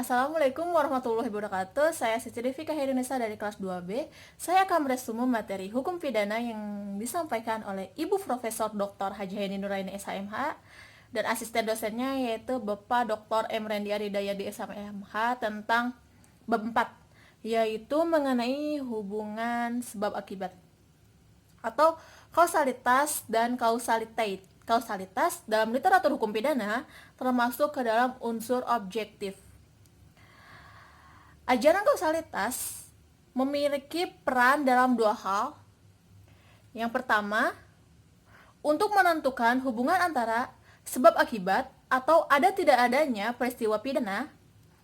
Assalamualaikum warahmatullahi wabarakatuh. Saya Siti Devika Herunisa dari kelas 2B. Saya akan meresumum materi hukum pidana yang disampaikan oleh Ibu Profesor Dr. Haji Heni Nuraini SHMH dan asisten dosennya yaitu Bapak Dr. M. Rendi Aridaya di SHMH tentang bab 4, yaitu mengenai hubungan sebab akibat atau kausalitas dan kausalitate. Kausalitas dalam literatur hukum pidana termasuk ke dalam unsur objektif. Ajaran kausalitas memiliki peran dalam dua hal. Yang pertama, untuk menentukan hubungan antara sebab akibat atau ada tidak adanya peristiwa pidana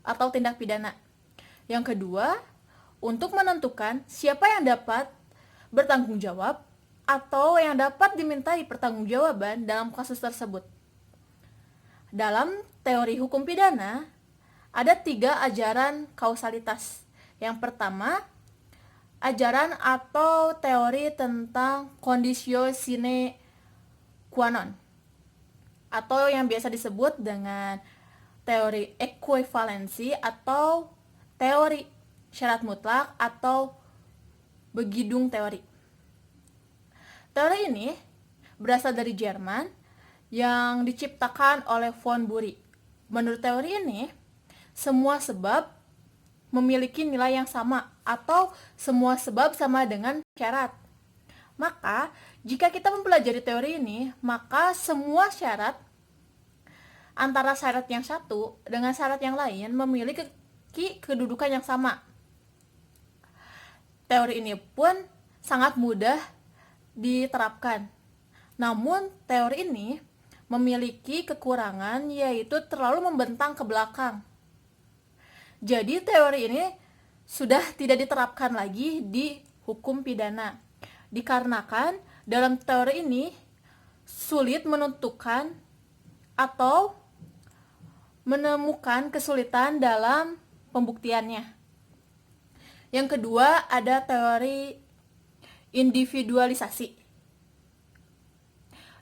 atau tindak pidana. Yang kedua, untuk menentukan siapa yang dapat bertanggung jawab atau yang dapat dimintai pertanggungjawaban dalam kasus tersebut. Dalam teori hukum pidana, ada 3 ajaran kausalitas. Yang pertama, ajaran atau teori tentang conditio sine qua non, atau yang biasa disebut dengan teori ekuivalensi atau teori syarat mutlak atau Begidung teori. Teori ini berasal dari Jerman yang diciptakan oleh von Bury. Menurut teori ini, semua sebab memiliki nilai yang sama atau semua sebab sama dengan syarat. Maka, jika kita mempelajari teori ini, maka semua syarat antara syarat yang satu dengan syarat yang lain memiliki kedudukan yang sama. Teori ini pun sangat mudah diterapkan. Namun, teori ini memiliki kekurangan yaitu terlalu membentang ke belakang. Jadi teori ini sudah tidak diterapkan lagi di hukum pidana. Dikarenakan dalam teori ini sulit menentukan atau menemukan kesulitan dalam pembuktiannya. Yang kedua ada teori individualisasi.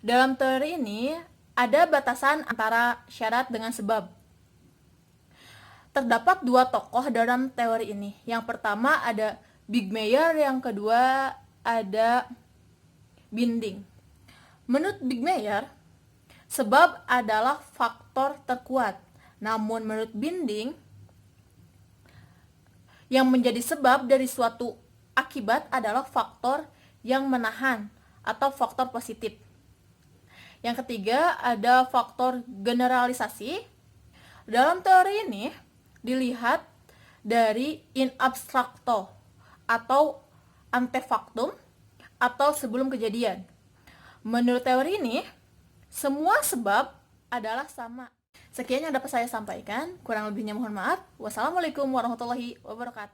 Dalam teori ini ada batasan antara syarat dengan sebab. Terdapat 2 tokoh dalam teori ini. Yang pertama ada Bigmeyer, yang kedua ada Binding. Menurut Bigmeyer, sebab adalah faktor terkuat. Namun menurut Binding, yang menjadi sebab dari suatu akibat adalah faktor yang menahan atau faktor positif. Yang ketiga ada faktor generalisasi. Dalam teori ini dilihat dari in abstracto atau antefaktum atau sebelum kejadian. Menurut teori ini, semua sebab adalah sama. Sekian yang dapat saya sampaikan, kurang lebihnya mohon maaf. Wassalamualaikum warahmatullahi wabarakatuh.